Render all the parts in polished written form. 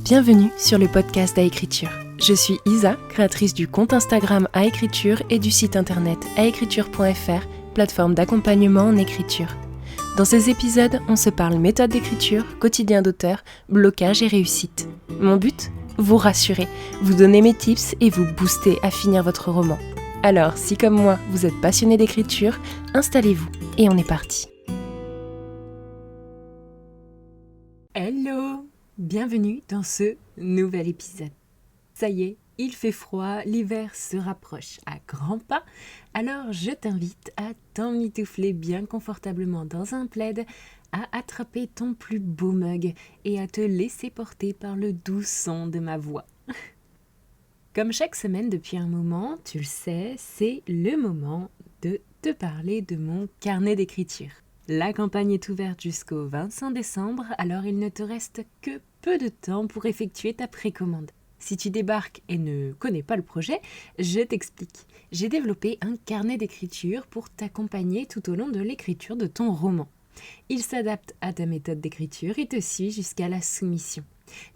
Bienvenue sur le podcast Aécriture. Je suis Isa, créatrice du compte Instagram Aécriture et du site internet aécriture.fr, plateforme d'accompagnement en écriture. Dans ces épisodes, on se parle méthode d'écriture, quotidien d'auteur, blocage et réussite. Mon but ? Vous rassurer, vous donner mes tips et vous booster à finir votre roman. Alors, si comme moi, vous êtes passionné d'écriture, installez-vous et on est parti. Hello ! Bienvenue dans ce nouvel épisode. Ça y est, il fait froid, l'hiver se rapproche à grands pas, alors je t'invite à t'emmitoufler bien confortablement dans un plaid, à attraper ton plus beau mug et à te laisser porter par le doux son de ma voix. Comme chaque semaine depuis un moment, tu le sais, c'est le moment de te parler de mon carnet d'écriture. La campagne est ouverte jusqu'au 25 décembre, alors il ne te reste que peu de temps pour effectuer ta précommande. Si tu débarques et ne connais pas le projet, je t'explique. J'ai développé un carnet d'écriture pour t'accompagner tout au long de l'écriture de ton roman. Il s'adapte à ta méthode d'écriture et te suit jusqu'à la soumission.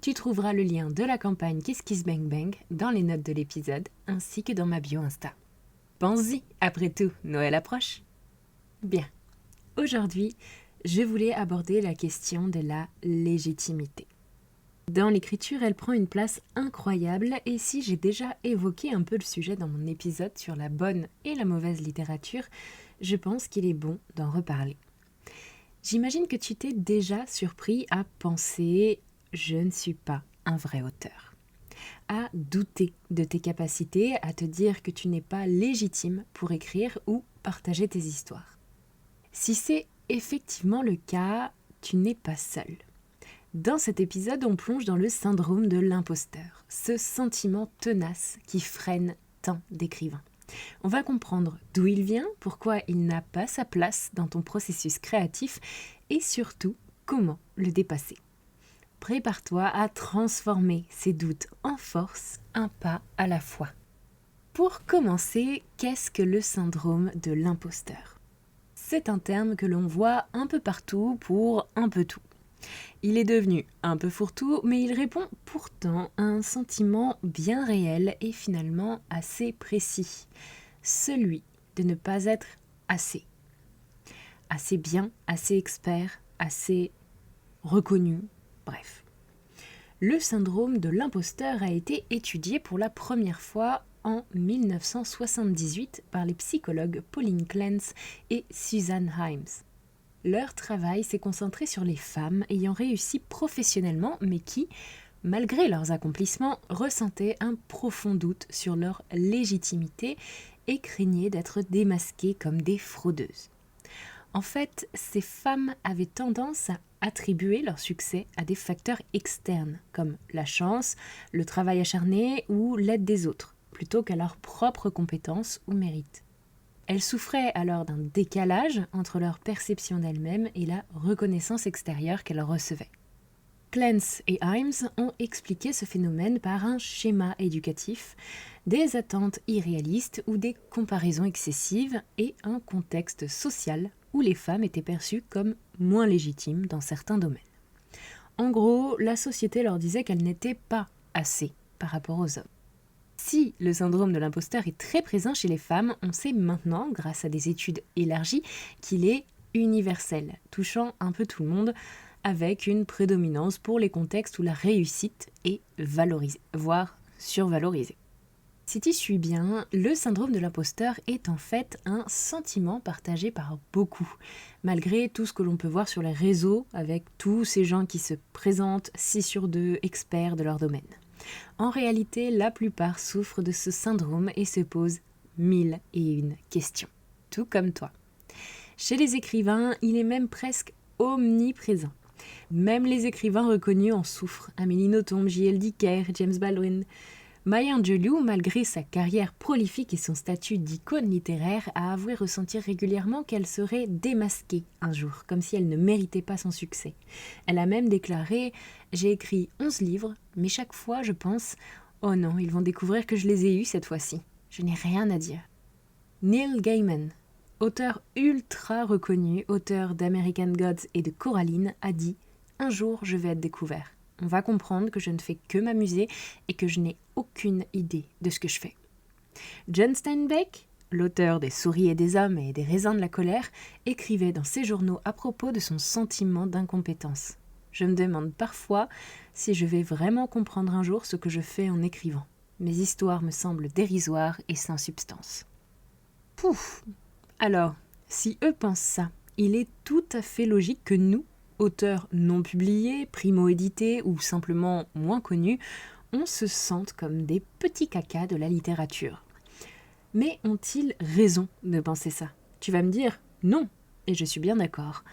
Tu trouveras le lien de la campagne Kiss Kiss Bang Bang dans les notes de l'épisode ainsi que dans ma bio Insta. Pense-y, après tout, Noël approche. Bien. Aujourd'hui, je voulais aborder la question de la légitimité. Dans l'écriture, elle prend une place incroyable et si j'ai déjà évoqué un peu le sujet dans mon épisode sur la bonne et la mauvaise littérature, je pense qu'il est bon d'en reparler. J'imagine que tu t'es déjà surpris à penser « je ne suis pas un vrai auteur », à douter de tes capacités, à te dire que tu n'es pas légitime pour écrire ou partager tes histoires. Si c'est effectivement le cas, tu n'es pas seul. Dans cet épisode, on plonge dans le syndrome de l'imposteur, ce sentiment tenace qui freine tant d'écrivains. On va comprendre d'où il vient, pourquoi il n'a pas sa place dans ton processus créatif et surtout comment le dépasser. Prépare-toi à transformer ces doutes en force, un pas à la fois. Pour commencer, qu'est-ce que le syndrome de l'imposteur ? C'est un terme que l'on voit un peu partout pour un peu tout. Il est devenu un peu fourre-tout, mais il répond pourtant à un sentiment bien réel et finalement assez précis. Celui de ne pas être assez. Assez bien, assez expert, assez reconnu, bref. Le syndrome de l'imposteur a été étudié pour la première fois en 1978 par les psychologues Pauline Clance et Susan Himes. Leur travail s'est concentré sur les femmes ayant réussi professionnellement mais qui, malgré leurs accomplissements, ressentaient un profond doute sur leur légitimité et craignaient d'être démasquées comme des fraudeuses. En fait, ces femmes avaient tendance à attribuer leur succès à des facteurs externes comme la chance, le travail acharné ou l'aide des autres, plutôt qu'à leurs propres compétences ou mérites. Elles souffraient alors d'un décalage entre leur perception d'elles-mêmes et la reconnaissance extérieure qu'elles recevaient. Clance et Himes ont expliqué ce phénomène par un schéma éducatif, des attentes irréalistes ou des comparaisons excessives et un contexte social où les femmes étaient perçues comme moins légitimes dans certains domaines. En gros, la société leur disait qu'elles n'étaient pas assez par rapport aux hommes. Si le syndrome de l'imposteur est très présent chez les femmes, on sait maintenant, grâce à des études élargies, qu'il est universel, touchant un peu tout le monde, avec une prédominance pour les contextes où la réussite est valorisée, voire survalorisée. Si tu suis bien, le syndrome de l'imposteur est en fait un sentiment partagé par beaucoup, malgré tout ce que l'on peut voir sur les réseaux avec tous ces gens qui se présentent 6 sur 2 experts de leur domaine. En réalité, la plupart souffrent de ce syndrome et se posent 1001 questions, tout comme toi. Chez les écrivains, il est même presque omniprésent. Même les écrivains reconnus en souffrent. Amélie Nothomb, J.L. Dicker, James Baldwin. Maya Angelou, malgré sa carrière prolifique et son statut d'icône littéraire, a avoué ressentir régulièrement qu'elle serait démasquée un jour, comme si elle ne méritait pas son succès. Elle a même déclaré « J'ai écrit 11 livres, mais chaque fois je pense « Oh non, ils vont découvrir que je les ai eus cette fois-ci. Je n'ai rien à dire. » Neil Gaiman, auteur ultra reconnu, auteur d'American Gods et de Coraline, a dit « Un jour je vais être découvert. on va comprendre que je ne fais que m'amuser et que je n'ai aucune idée de ce que je fais. John Steinbeck, l'auteur des Souris et des hommes et des raisins de la colère, écrivait dans ses journaux à propos de son sentiment d'incompétence. Je me demande parfois si je vais vraiment comprendre un jour ce que je fais en écrivant. Mes histoires me semblent dérisoires et sans substance. Pouf! Alors, si eux pensent ça, il est tout à fait logique que nous, auteurs non publiés, primo-édités ou simplement moins connus, on se sente comme des petits cacas de la littérature. Mais ont-ils raison de penser ça? Tu vas me dire non, et je suis bien d'accord.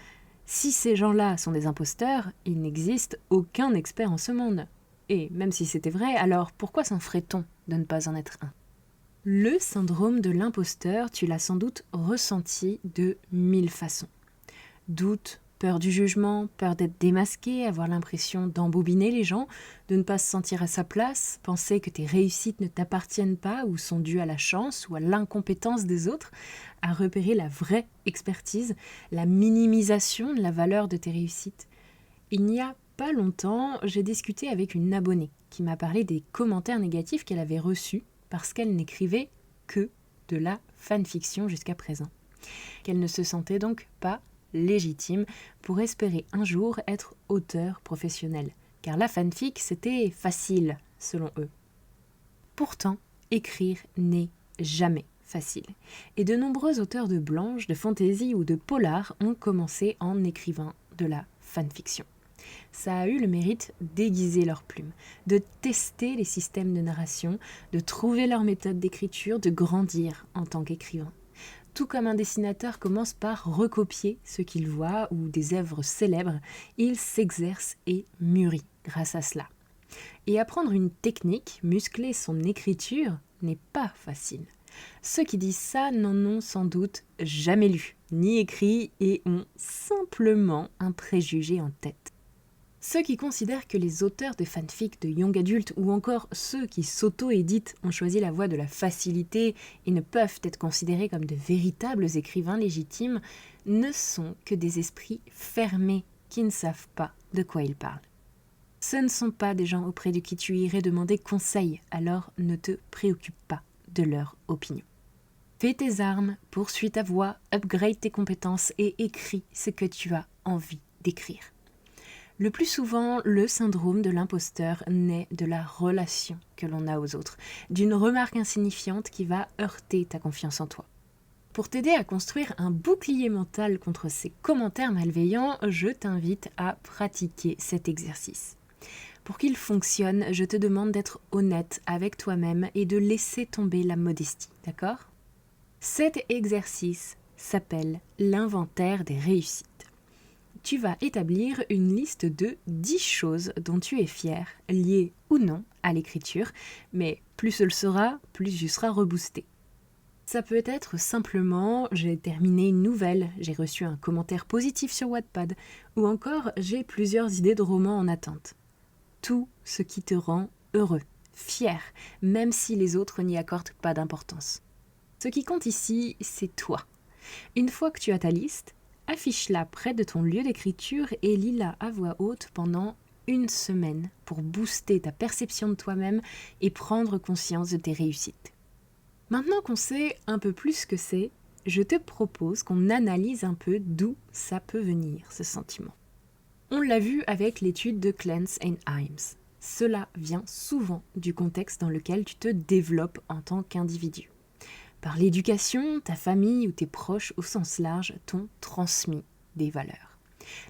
Si ces gens-là sont des imposteurs, il n'existe aucun expert en ce monde. Et même si c'était vrai, alors pourquoi s'en ferait-on de ne pas en être un? Le syndrome de l'imposteur, tu l'as sans doute ressenti de 1000 façons. Doute, peur du jugement, peur d'être démasqué, avoir l'impression d'embobiner les gens, de ne pas se sentir à sa place, penser que tes réussites ne t'appartiennent pas ou sont dues à la chance ou à l'incompétence des autres, à repérer la vraie expertise, la minimisation de la valeur de tes réussites. Il n'y a pas longtemps, j'ai discuté avec une abonnée qui m'a parlé des commentaires négatifs qu'elle avait reçus parce qu'elle n'écrivait que de la fanfiction jusqu'à présent. Qu'elle ne se sentait donc pas légitime pour espérer un jour être auteur professionnel, car la fanfic c'était facile selon eux. Pourtant, écrire n'est jamais facile, et de nombreux auteurs de blanche, de fantaisie ou de polar ont commencé en écrivant de la fanfiction. Ça a eu le mérite d'aiguiser leur plume, de tester les systèmes de narration, de trouver leur méthode d'écriture, de grandir en tant qu'écrivain. Tout comme un dessinateur commence par recopier ce qu'il voit ou des œuvres célèbres, il s'exerce et mûrit grâce à cela. Et apprendre une technique, muscler son écriture, n'est pas facile. Ceux qui disent ça n'en ont sans doute jamais lu, ni écrit et ont simplement un préjugé en tête. Ceux qui considèrent que les auteurs de fanfic de young adultes ou encore ceux qui s'auto-éditent ont choisi la voie de la facilité et ne peuvent être considérés comme de véritables écrivains légitimes ne sont que des esprits fermés qui ne savent pas de quoi ils parlent. Ce ne sont pas des gens auprès de qui tu irais demander conseil, alors ne te préoccupe pas de leur opinion. Fais tes armes, poursuis ta voie, upgrade tes compétences et écris ce que tu as envie d'écrire. Le plus souvent, le syndrome de l'imposteur naît de la relation que l'on a aux autres, d'une remarque insignifiante qui va heurter ta confiance en toi. Pour t'aider à construire un bouclier mental contre ces commentaires malveillants, je t'invite à pratiquer cet exercice. Pour qu'il fonctionne, je te demande d'être honnête avec toi-même et de laisser tomber la modestie, d'accord? Cet exercice s'appelle l'inventaire des réussites. Tu vas établir une liste de 10 choses dont tu es fier, liées ou non à l'écriture, mais plus ce le sera, plus tu seras reboosté. Ça peut être simplement « j'ai terminé une nouvelle, j'ai reçu un commentaire positif sur Wattpad » ou encore « j'ai plusieurs idées de romans en attente ». Tout ce qui te rend heureux, fier, même si les autres n'y accordent pas d'importance. Ce qui compte ici, c'est toi. Une fois que tu as ta liste, affiche-la près de ton lieu d'écriture et lis-la à voix haute pendant 1 semaine pour booster ta perception de toi-même et prendre conscience de tes réussites. Maintenant qu'on sait un peu plus ce que c'est, je te propose qu'on analyse un peu d'où ça peut venir, ce sentiment. On l'a vu avec l'étude de Clance et Himes. Cela vient souvent du contexte dans lequel tu te développes en tant qu'individu. Par l'éducation, ta famille ou tes proches au sens large t'ont transmis des valeurs.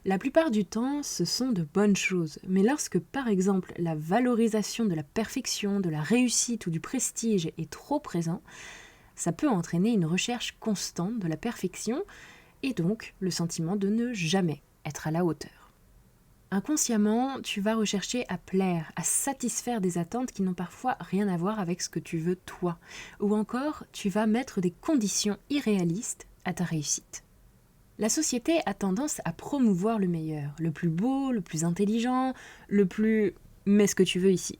La plupart du temps, ce sont de bonnes choses, mais lorsque par exemple la valorisation de la perfection, de la réussite ou du prestige est trop présent, ça peut entraîner une recherche constante de la perfection et donc le sentiment de ne jamais être à la hauteur. Inconsciemment, tu vas rechercher à plaire, à satisfaire des attentes qui n'ont parfois rien à voir avec ce que tu veux toi. Ou encore, tu vas mettre des conditions irréalistes à ta réussite. La société a tendance à promouvoir le meilleur, le plus beau, le plus intelligent, le plus... mets ce que tu veux ici.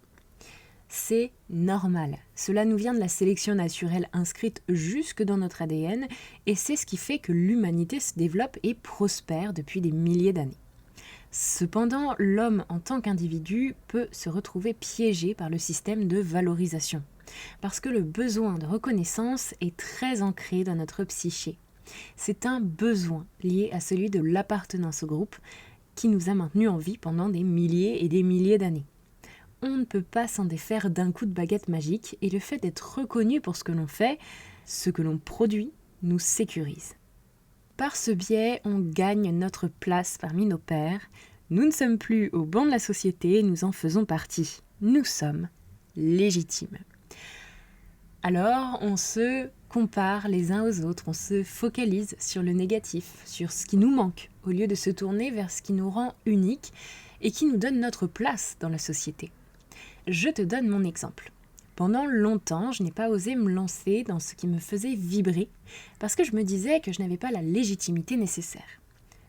C'est normal. Cela nous vient de la sélection naturelle inscrite jusque dans notre ADN et c'est ce qui fait que l'humanité se développe et prospère depuis des milliers d'années. Cependant, l'homme en tant qu'individu peut se retrouver piégé par le système de valorisation, parce que le besoin de reconnaissance est très ancré dans notre psyché. C'est un besoin lié à celui de l'appartenance au groupe qui nous a maintenus en vie pendant des milliers et des milliers d'années. On ne peut pas s'en défaire d'un coup de baguette magique et le fait d'être reconnu pour ce que l'on fait, ce que l'on produit, nous sécurise. Par ce biais, on gagne notre place parmi nos pairs. Nous ne sommes plus au banc de la société, nous en faisons partie. Nous sommes légitimes. Alors, on se compare les uns aux autres, on se focalise sur le négatif, sur ce qui nous manque, au lieu de se tourner vers ce qui nous rend uniques et qui nous donne notre place dans la société. Je te donne mon exemple. Pendant longtemps, je n'ai pas osé me lancer dans ce qui me faisait vibrer parce que je me disais que je n'avais pas la légitimité nécessaire.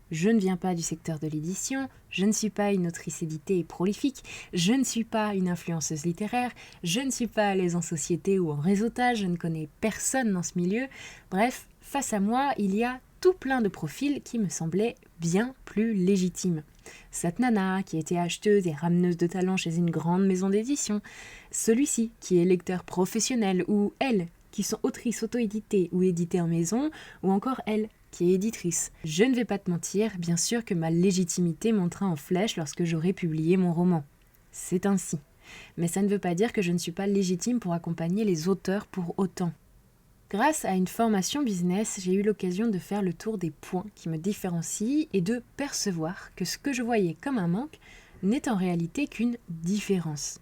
Je ne viens pas du secteur de l'édition, je ne suis pas une autrice éditée et prolifique, je ne suis pas une influenceuse littéraire, je ne suis pas à l'aise en société ou en réseautage, je ne connais personne dans ce milieu. Bref, face à moi, il y a tout plein de profils qui me semblaient bien plus légitimes. Cette nana qui était acheteuse et rameneuse de talent chez une grande maison d'édition, celui-ci qui est lecteur professionnel, ou elles qui sont autrices auto-éditées ou éditées en maison, ou encore elle qui est éditrice. Je ne vais pas te mentir, bien sûr que ma légitimité montera en flèche lorsque j'aurai publié mon roman. C'est ainsi. Mais ça ne veut pas dire que je ne suis pas légitime pour accompagner les auteurs pour autant. Grâce à une formation business, j'ai eu l'occasion de faire le tour des points qui me différencient et de percevoir que ce que je voyais comme un manque n'est en réalité qu'une différence.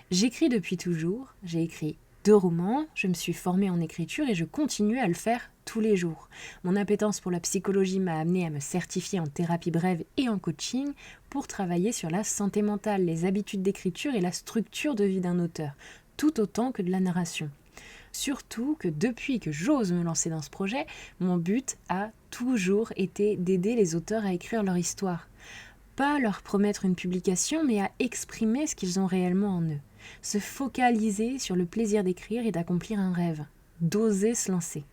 J'écris depuis toujours, j'ai écrit 2 romans, je me suis formée en écriture et je continue à le faire tous les jours. Mon appétence pour la psychologie m'a amenée à me certifier en thérapie brève et en coaching pour travailler sur la santé mentale, les habitudes d'écriture et la structure de vie d'un auteur, tout autant que de la narration. Surtout que depuis que j'ose me lancer dans ce projet, mon but a toujours été d'aider les auteurs à écrire leur histoire. Pas leur promettre une publication, mais à exprimer ce qu'ils ont réellement en eux. Se focaliser sur le plaisir d'écrire et d'accomplir un rêve. D'oser se lancer.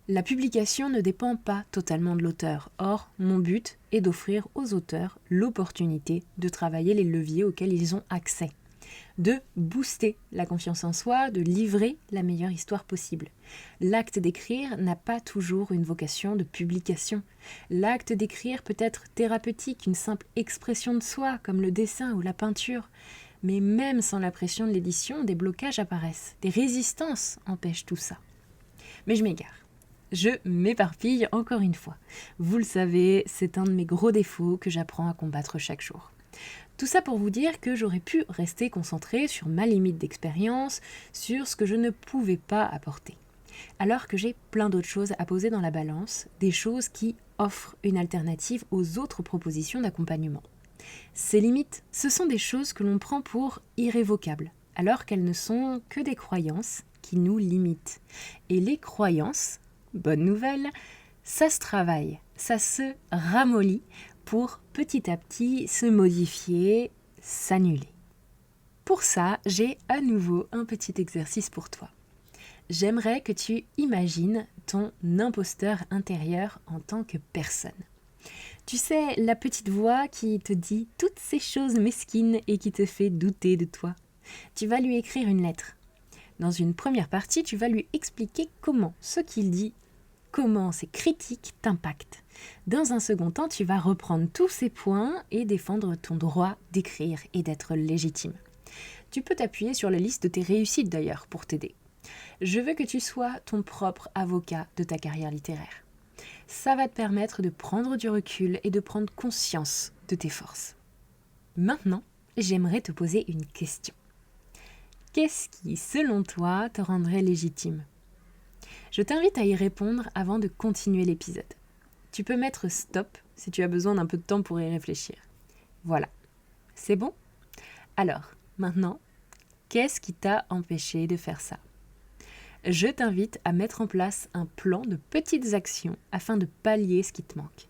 La publication ne dépend pas totalement de l'auteur. Or, mon but est d'offrir aux auteurs l'opportunité de travailler les leviers auxquels ils ont accès. De booster la confiance en soi, de livrer la meilleure histoire possible. L'acte d'écrire n'a pas toujours une vocation de publication. L'acte d'écrire peut être thérapeutique, une simple expression de soi, comme le dessin ou la peinture. Mais même sans la pression de l'édition, des blocages apparaissent. Des résistances empêchent tout ça. Mais je m'égare. Je m'éparpille encore une fois. Vous le savez, c'est un de mes gros défauts que j'apprends à combattre chaque jour. Tout ça pour vous dire que j'aurais pu rester concentrée sur ma limite d'expérience, sur ce que je ne pouvais pas apporter. Alors que j'ai plein d'autres choses à poser dans la balance, des choses qui offrent une alternative aux autres propositions d'accompagnement. Ces limites, ce sont des choses que l'on prend pour irrévocables, alors qu'elles ne sont que des croyances qui nous limitent. Et les croyances, bonne nouvelle, ça se travaille, ça se ramollit pour petit à petit se modifier, s'annuler. Pour ça, j'ai à nouveau un petit exercice pour toi. J'aimerais que tu imagines ton imposteur intérieur en tant que personne. Tu sais, la petite voix qui te dit toutes ces choses mesquines et qui te fait douter de toi. Tu vas lui écrire une lettre. Dans une première partie, tu vas lui expliquer comment ce qu'il dit, comment ses critiques t'impactent. Dans un second temps, tu vas reprendre tous ces points et défendre ton droit d'écrire et d'être légitime. Tu peux t'appuyer sur la liste de tes réussites d'ailleurs pour t'aider. Je veux que tu sois ton propre avocat de ta carrière littéraire. Ça va te permettre de prendre du recul et de prendre conscience de tes forces. Maintenant, j'aimerais te poser une question. Qu'est-ce qui, selon toi, te rendrait légitime ? Je t'invite à y répondre avant de continuer l'épisode. Tu peux mettre stop si tu as besoin d'un peu de temps pour y réfléchir. Voilà, c'est bon ? Alors, maintenant, qu'est-ce qui t'a empêché de faire ça ? Je t'invite à mettre en place un plan de petites actions afin de pallier ce qui te manque.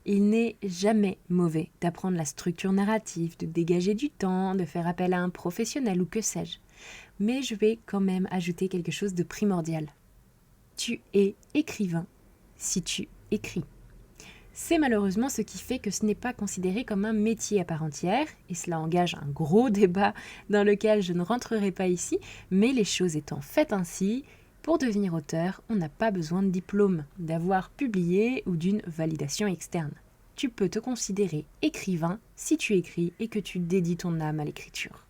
Il n'est jamais mauvais d'apprendre la structure narrative, de dégager du temps, de faire appel à un professionnel ou que sais-je. Mais je vais quand même ajouter quelque chose de primordial. Tu es écrivain si tu écris. C'est malheureusement ce qui fait que ce n'est pas considéré comme un métier à part entière, et cela engage un gros débat dans lequel je ne rentrerai pas ici, mais les choses étant faites ainsi, pour devenir auteur, on n'a pas besoin de diplôme, d'avoir publié ou d'une validation externe. Tu peux te considérer écrivain si tu écris et que tu dédies ton âme à l'écriture.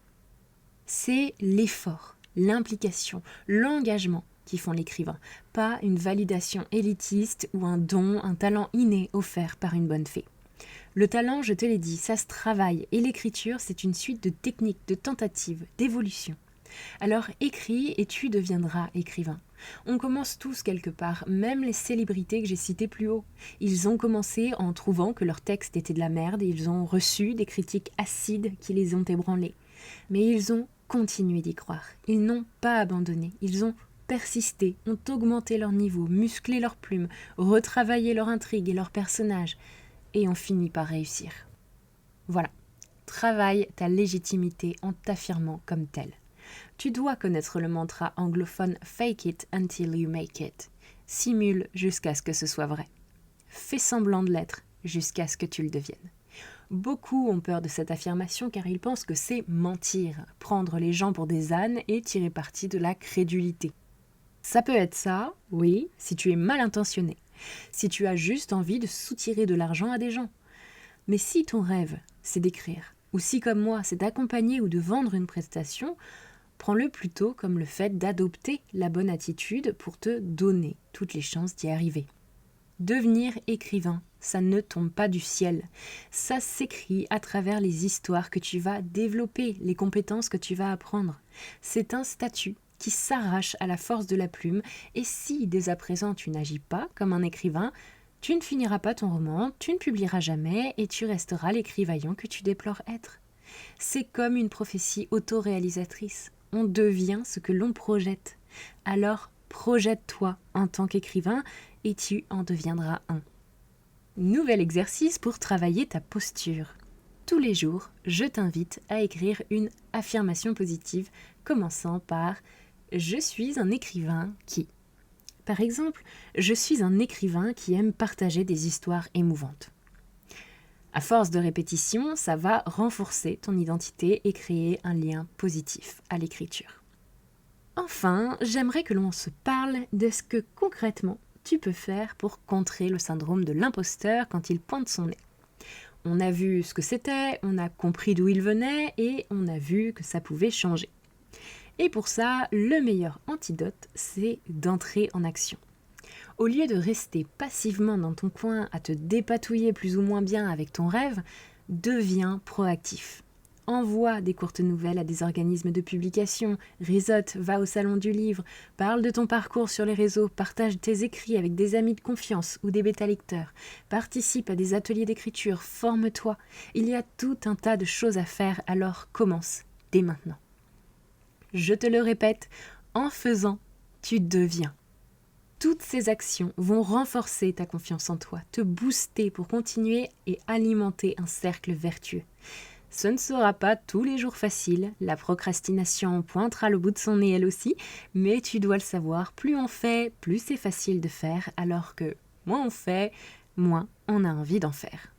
C'est l'effort, l'implication, l'engagement qui font l'écrivain, pas une validation élitiste ou un don, un talent inné offert par une bonne fée. Le talent, je te l'ai dit, ça se travaille, et l'écriture, c'est une suite de techniques, de tentatives, d'évolution. Alors écris et tu deviendras écrivain. On commence tous quelque part, même les célébrités que j'ai citées plus haut. Ils ont commencé en trouvant que leur texte était de la merde et ils ont reçu des critiques acides qui les ont ébranlés. Mais ils ont continué d'y croire. Ils n'ont pas abandonné. Ils ont persisté, ont augmenté leur niveau, musclé leurs plumes, retravaillé leur intrigue et leurs personnages, et ont fini par réussir. Voilà. Travaille ta légitimité en t'affirmant comme tel. Tu dois connaître le mantra anglophone « fake it until you make it ». Simule jusqu'à ce que ce soit vrai. Fais semblant de l'être jusqu'à ce que tu le deviennes. Beaucoup ont peur de cette affirmation car ils pensent que c'est mentir, prendre les gens pour des ânes et tirer parti de la crédulité. Ça peut être ça, oui, si tu es mal intentionné, si tu as juste envie de soutirer de l'argent à des gens. Mais si ton rêve, c'est d'écrire, ou si comme moi, c'est d'accompagner ou de vendre une prestation, prends-le plutôt comme le fait d'adopter la bonne attitude pour te donner toutes les chances d'y arriver. Devenir écrivain, ça ne tombe pas du ciel. Ça s'écrit à travers les histoires que tu vas développer, les compétences que tu vas apprendre. C'est un statut qui s'arrache à la force de la plume, et si dès à présent tu n'agis pas comme un écrivain, tu ne finiras pas ton roman, tu ne publieras jamais et tu resteras l'écrivaillon que tu déplores être. C'est comme une prophétie autoréalisatrice. On devient ce que l'on projette. Alors projette-toi en tant qu'écrivain et tu en deviendras un. Nouvel exercice pour travailler ta posture. Tous les jours, je t'invite à écrire une affirmation positive, commençant par « Je suis un écrivain qui ». Par exemple, « Je suis un écrivain qui aime partager des histoires émouvantes ». À force de répétition, ça va renforcer ton identité et créer un lien positif à l'écriture. Enfin, j'aimerais que l'on se parle de ce que concrètement tu peux faire pour contrer le syndrome de l'imposteur quand il pointe son nez. On a vu ce que c'était, on a compris d'où il venait et on a vu que ça pouvait changer. Et pour ça, le meilleur antidote, c'est d'entrer en action. Au lieu de rester passivement dans ton coin à te dépatouiller plus ou moins bien avec ton rêve, deviens proactif. Envoie des courtes nouvelles à des organismes de publication, réseaute, va au salon du livre, parle de ton parcours sur les réseaux, partage tes écrits avec des amis de confiance ou des bêta-lecteurs, participe à des ateliers d'écriture, forme-toi. Il y a tout un tas de choses à faire, alors commence dès maintenant. Je te le répète, en faisant, tu deviens. Toutes ces actions vont renforcer ta confiance en toi, te booster pour continuer et alimenter un cercle vertueux. Ce ne sera pas tous les jours facile, la procrastination pointera le bout de son nez elle aussi, mais tu dois le savoir, plus on fait, plus c'est facile de faire, alors que moins on fait, moins on a envie d'en faire.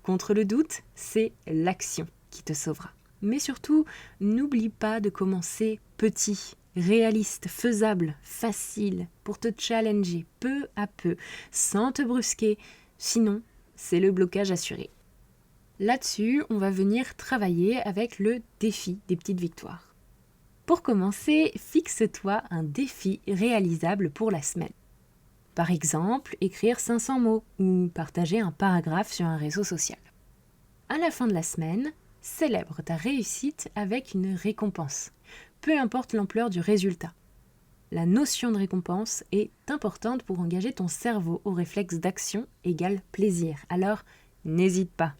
Contre le doute, c'est l'action qui te sauvera. Mais surtout, n'oublie pas de commencer petit, réaliste, faisable, facile, pour te challenger peu à peu, sans te brusquer, sinon c'est le blocage assuré. Là-dessus, on va venir travailler avec le défi des petites victoires. Pour commencer, fixe-toi un défi réalisable pour la semaine. Par exemple, écrire 500 mots ou partager un paragraphe sur un réseau social. À la fin de la semaine, célèbre ta réussite avec une récompense, peu importe l'ampleur du résultat. La notion de récompense est importante pour engager ton cerveau au réflexe d'action égale plaisir. Alors, n'hésite pas.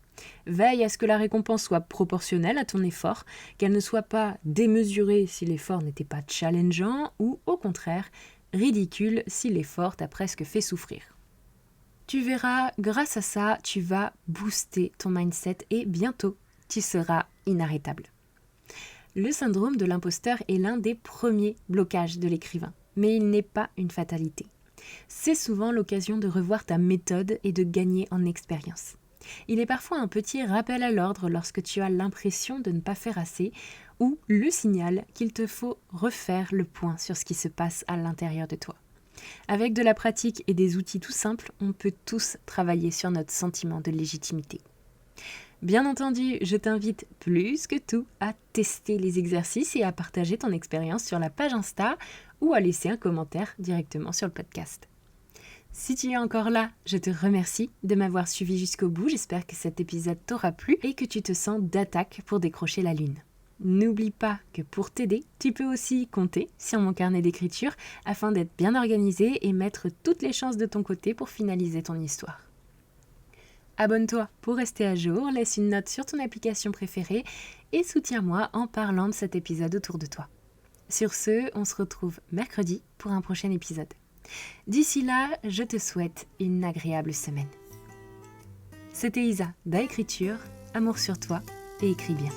Veille à ce que la récompense soit proportionnelle à ton effort, qu'elle ne soit pas démesurée si l'effort n'était pas challengeant ou, au contraire, ridicule si l'effort t'a presque fait souffrir. Tu verras, grâce à ça, tu vas booster ton mindset et bientôt, tu seras inarrêtable. Le syndrome de l'imposteur est l'un des premiers blocages de l'écrivain, mais il n'est pas une fatalité. C'est souvent l'occasion de revoir ta méthode et de gagner en expérience. Il est parfois un petit rappel à l'ordre lorsque tu as l'impression de ne pas faire assez ou le signal qu'il te faut refaire le point sur ce qui se passe à l'intérieur de toi. Avec de la pratique et des outils tout simples, on peut tous travailler sur notre sentiment de légitimité. Bien entendu, je t'invite plus que tout à tester les exercices et à partager ton expérience sur la page Insta ou à laisser un commentaire directement sur le podcast. Si tu es encore là, je te remercie de m'avoir suivi jusqu'au bout. J'espère que cet épisode t'aura plu et que tu te sens d'attaque pour décrocher la lune. N'oublie pas que pour t'aider, tu peux aussi compter sur mon carnet d'écriture afin d'être bien organisé et mettre toutes les chances de ton côté pour finaliser ton histoire. Abonne-toi pour rester à jour, laisse une note sur ton application préférée et soutiens-moi en parlant de cet épisode autour de toi. Sur ce, on se retrouve mercredi pour un prochain épisode. D'ici là, je te souhaite une agréable semaine. C'était Isa d'Écriture, amour sur toi et écris bien.